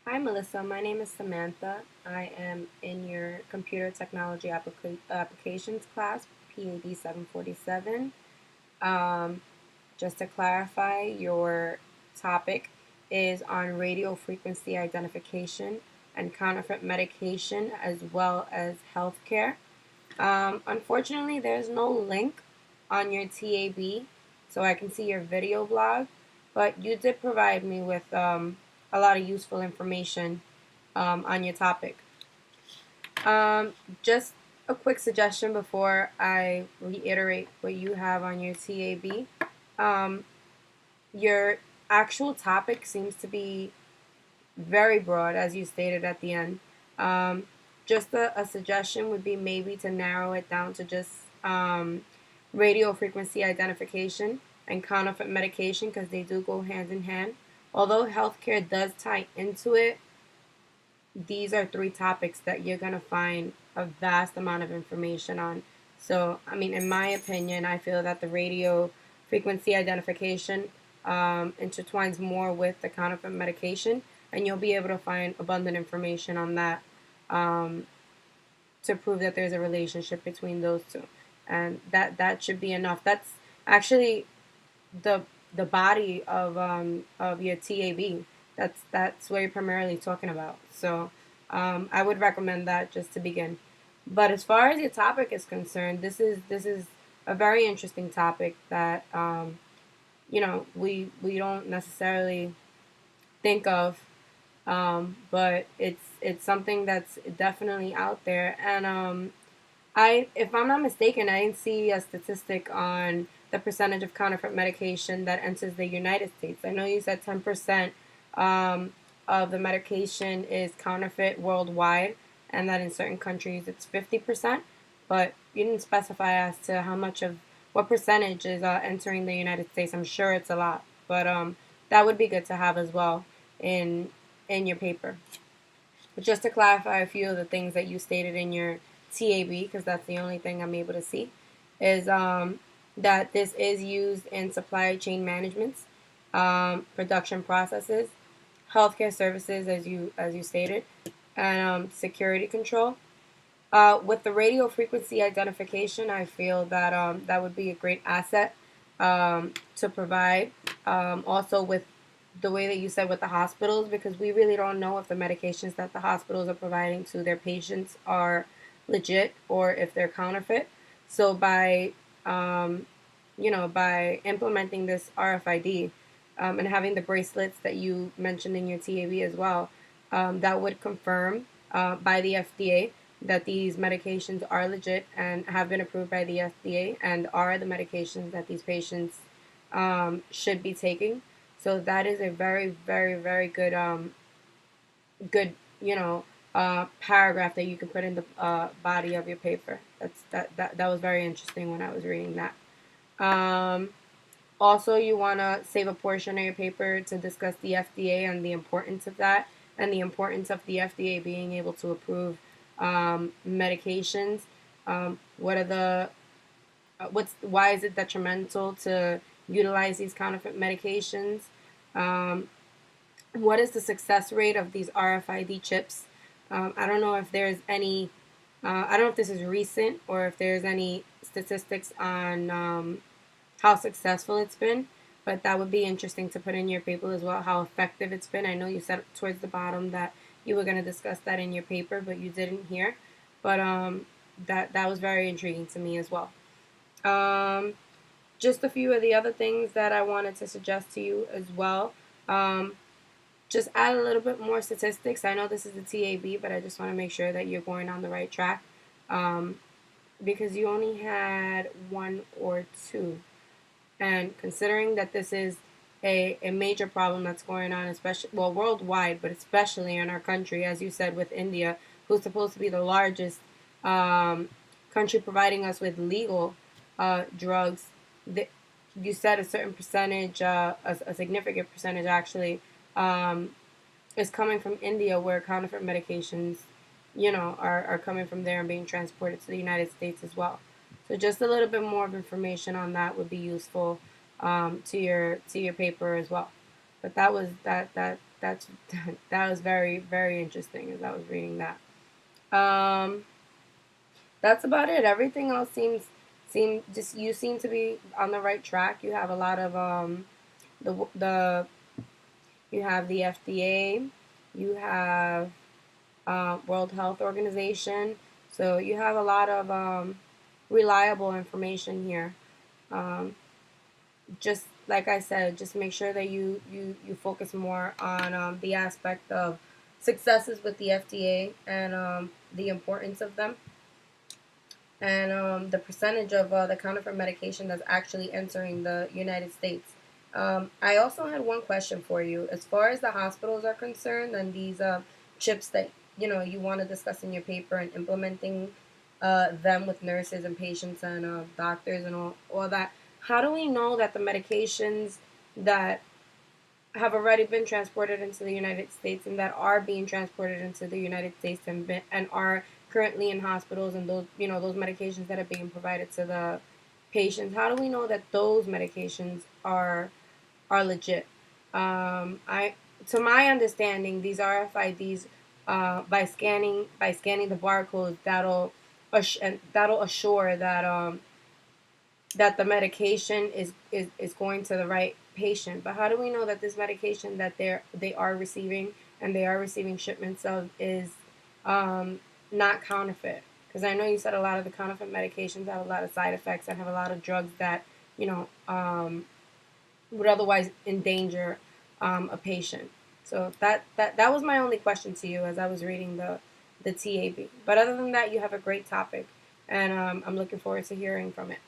Hi, Melissa. My name is Samantha. I am in your Computer Technology Applications class, PAD 747. Um, just to clarify, your topic is on radio frequency identification and counterfeit medication as well as healthcare. Unfortunately, there's no link on your TAB so I can see your video blog, but you did provide me with a lot of useful information on your topic. Um, just a quick suggestion before I reiterate what you have on your TAB. Um, your actual topic seems to be very broad, as you stated at the end. Um, just a suggestion would be maybe to narrow it down to just radio frequency identification and counterfeit medication because they do go hand in hand. Although healthcare does tie into it, these are three topics that you're going to find a vast amount of information on. So, I mean, in my opinion, I feel that the radio frequency identification intertwines more with the counterfeit medication, and you'll be able to find abundant information on that um, to prove that there's a relationship between those two. And that should be enough. That's actually the the body of your TAB. That's what you're primarily talking about. So I would recommend that just to begin. But as far as your topic is concerned, this is a very interesting topic that we don't necessarily think of, but it's something that's definitely out there. And if I'm not mistaken, I didn't see a statistic on the percentage of counterfeit medication that enters the United States. I know you said 10% of the medication is counterfeit worldwide, and that in certain countries it's 50%. But you didn't specify as to how much of what percentage is entering the United States. I'm sure it's a lot, but that would be good to have as well in in your paper. But just to clarify a few of the things that you stated in your TAB, because that's the only thing I'm able to see, is that this is used in supply chain management, production processes, healthcare services, as you stated, and security control. With the radio frequency identification, I feel that that would be a great asset to provide. Also, with the way that you said with the hospitals, because we really don't know if the medications that the hospitals are providing to their patients are legit or if they're counterfeit. So um, by implementing this RFID and having the bracelets that you mentioned in your TAB as well, that would confirm by the FDA that these medications are legit and have been approved by the FDA and are the medications that these patients should be taking. So that is a very, very, very good paragraph that you can put in the body of your paper. That was very interesting when I was reading that. Um, Also, you want to save a portion of your paper to discuss the FDA and the importance of that, and the importance of the FDA being able to approve medications. What are the why is it detrimental to utilize these counterfeit medications? Um, what is the success rate of these RFID chips? I don't know if there's any. I don't know if this is recent or if there's any statistics on how successful it's been, but that would be interesting to put in your paper as well, how effective it's been. I know you said towards the bottom that you were going to discuss that in your paper, but you didn't hear. But that was very intriguing to me as well. Um, just a few of the other things that I wanted to suggest to you as well. Um, just add a little bit more statistics. I know this is the TAB, but I just want to make sure that you're going on the right track um, because you only had one or two. And considering that this is a major problem that's going on, especially, well, worldwide, but especially in our country, as you said, with India, who's supposed to be the largest um, country providing us with legal drugs, the, you said a certain percentage, a significant percentage actually, um, is coming from India, where counterfeit medications, are coming from there and being transported to the United States as well. So just a little bit more of information on that would be useful to your paper as well. But that was that that's that was very, very interesting as I was reading that. Um, that's about it. Everything else seem just you seem to be on the right track. You have a lot of the you have the FDA, you have World Health Organization, so you have a lot of reliable information here. Um, just like I said, just make sure that you focus more on the aspect of successes with the FDA and the importance of them and the percentage of the counterfeit medication that's actually entering the United States. I also had one question for you. As far as the hospitals are concerned and these chips that you want to discuss in your paper and implementing them with nurses and patients and doctors and all that, how do we know that the medications that have already been transported into the United States and that are being transported into the United States and are currently in hospitals and those those medications that are being provided to the patients, how do we know that those medications are legit? I To my understanding, these RFIDs by scanning the barcodes that'll assure that the medication is going to the right patient. But how do we know that this medication that they are receiving and they are receiving shipments of is not counterfeit? Because I know you said a lot of the counterfeit medications have a lot of side effects and have a lot of drugs that would otherwise endanger a patient. So that was my only question to you as I was reading the TAB. But other than that, you have a great topic, and I'm looking forward to hearing from it.